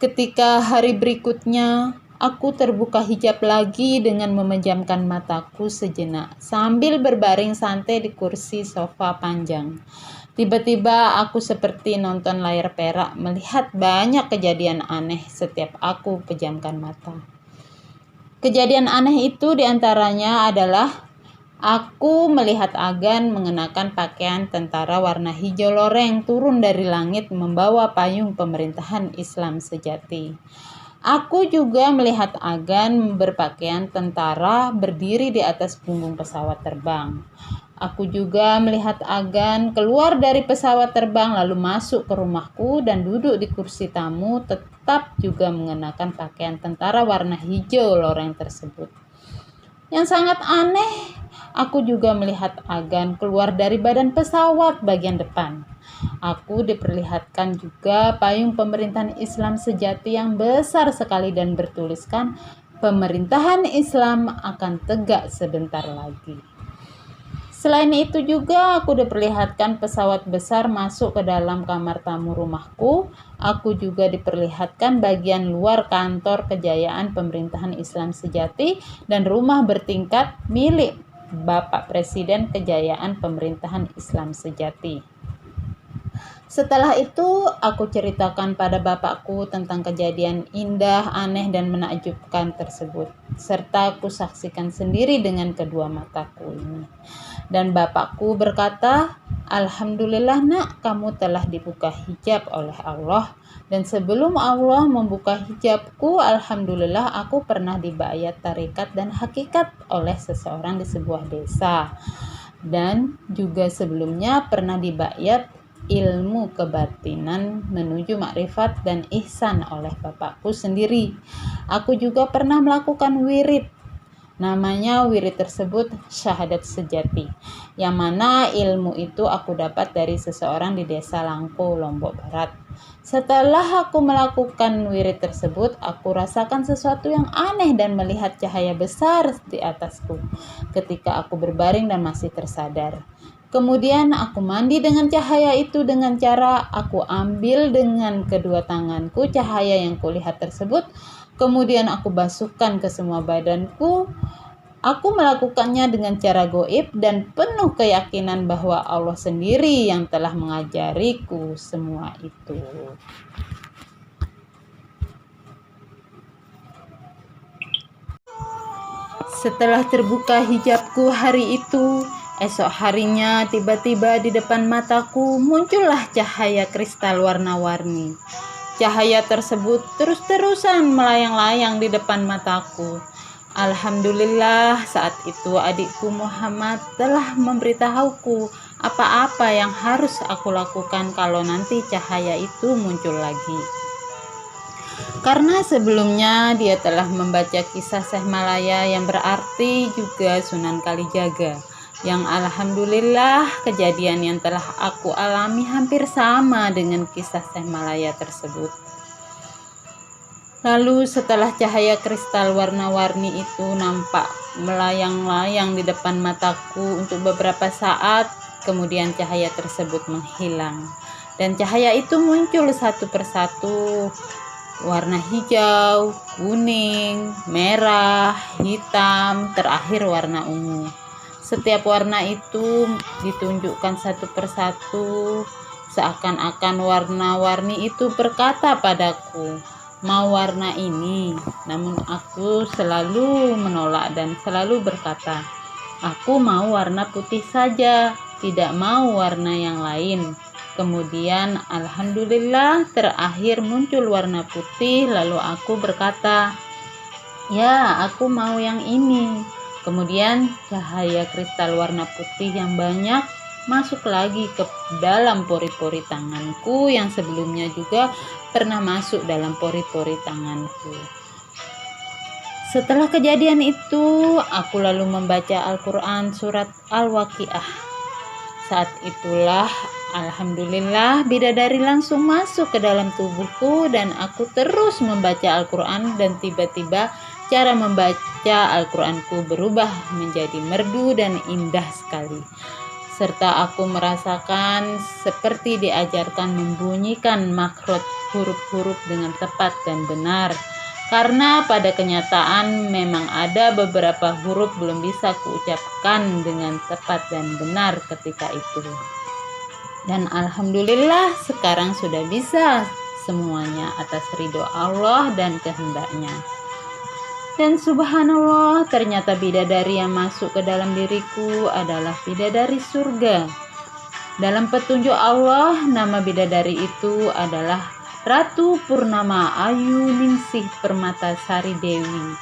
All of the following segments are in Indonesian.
Ketika hari berikutnya, aku terbuka hijab lagi dengan memejamkan mataku sejenak sambil berbaring santai di kursi sofa panjang. Tiba-tiba aku seperti nonton layar perak melihat banyak kejadian aneh setiap aku pejamkan mata. Kejadian aneh itu diantaranya adalah aku melihat Agan mengenakan pakaian tentara warna hijau loreng turun dari langit membawa payung pemerintahan Islam sejati. Aku juga melihat Agan berpakaian tentara berdiri di atas punggung pesawat terbang. Aku juga melihat Agan keluar dari pesawat terbang lalu masuk ke rumahku dan duduk di kursi tamu tetap juga mengenakan pakaian tentara warna hijau loreng tersebut. Yang sangat aneh, aku juga melihat Agan keluar dari badan pesawat bagian depan. Aku diperlihatkan juga payung pemerintahan Islam sejati yang besar sekali dan bertuliskan pemerintahan Islam akan tegak sebentar lagi. Selain itu juga aku diperlihatkan pesawat besar masuk ke dalam kamar tamu rumahku. Aku juga diperlihatkan bagian luar kantor kejayaan pemerintahan Islam sejati dan rumah bertingkat milik Bapak Presiden Kejayaan Pemerintahan Islam Sejati. Setelah itu, aku ceritakan pada bapakku tentang kejadian indah, aneh, dan menakjubkan tersebut, serta aku saksikan sendiri dengan kedua mataku ini. Dan bapakku berkata, "Alhamdulillah nak, kamu telah dibuka hijab oleh Allah. Dan sebelum Allah membuka hijabku, alhamdulillah aku pernah dibayat tarekat dan hakikat oleh seseorang di sebuah desa. Dan juga sebelumnya pernah dibayat ilmu kebatinan menuju makrifat dan ihsan oleh bapakku sendiri. Aku juga pernah melakukan wirid. Namanya wirid tersebut syahadat sejati, yang mana ilmu itu aku dapat dari seseorang di desa Langko, Lombok Barat. Setelah aku melakukan wirid tersebut, aku rasakan sesuatu yang aneh dan melihat cahaya besar di atasku ketika aku berbaring dan masih tersadar. Kemudian aku mandi dengan cahaya itu dengan cara aku ambil dengan kedua tanganku cahaya yang kulihat tersebut. Kemudian aku basuhkan ke semua badanku. Aku melakukannya dengan cara goib dan penuh keyakinan bahwa Allah sendiri yang telah mengajariku semua itu." Setelah terbuka hijabku hari itu, esok harinya tiba-tiba di depan mataku muncullah cahaya kristal warna-warni. Cahaya tersebut terus-terusan melayang-layang di depan mataku. Alhamdulillah saat itu adikku Muhammad telah memberitahuku apa-apa yang harus aku lakukan kalau nanti cahaya itu muncul lagi. Karena sebelumnya dia telah membaca kisah Syekh Malaya yang berarti juga Sunan Kalijaga, yang alhamdulillah kejadian yang telah aku alami hampir sama dengan kisah Syekh Malaya tersebut. Lalu setelah cahaya kristal warna-warni itu nampak melayang-layang di depan mataku untuk beberapa saat, kemudian cahaya tersebut menghilang. Dan cahaya itu muncul satu persatu, warna hijau, kuning, merah, hitam, terakhir warna ungu. Setiap warna itu ditunjukkan satu persatu, seakan-akan warna-warni itu berkata padaku, "Mau warna ini." Namun aku selalu menolak dan selalu berkata, "Aku mau warna putih saja, tidak mau warna yang lain." Kemudian alhamdulillah terakhir muncul warna putih, lalu aku berkata, "Ya, aku mau yang ini." Kemudian cahaya kristal warna putih yang banyak masuk lagi ke dalam pori-pori tanganku yang sebelumnya juga pernah masuk dalam pori-pori tanganku. Setelah kejadian itu, aku lalu membaca Al-Quran surat Al-Waqiah. Saat itulah alhamdulillah bidadari langsung masuk ke dalam tubuhku dan aku terus membaca Al-Quran dan tiba-tiba cara membaca Al-Quranku berubah menjadi merdu dan indah sekali. serta aku merasakan seperti diajarkan membunyikan makrot huruf-huruf dengan tepat dan benar. Karena pada kenyataan memang ada beberapa huruf belum bisa kuucapkan dengan tepat dan benar ketika itu. Dan alhamdulillah sekarang sudah bisa semuanya atas ridho Allah dan kehendaknya. Dan subhanallah, ternyata bidadari yang masuk ke dalam diriku adalah bidadari surga. Dalam petunjuk Allah, nama bidadari itu adalah Ratu Purnama Ayu Ningsih Permatasari Dewi.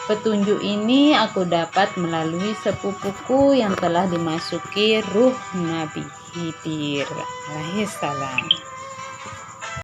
Petunjuk ini aku dapat melalui sepupuku yang telah dimasuki ruh Nabi Khidir alaihissalam.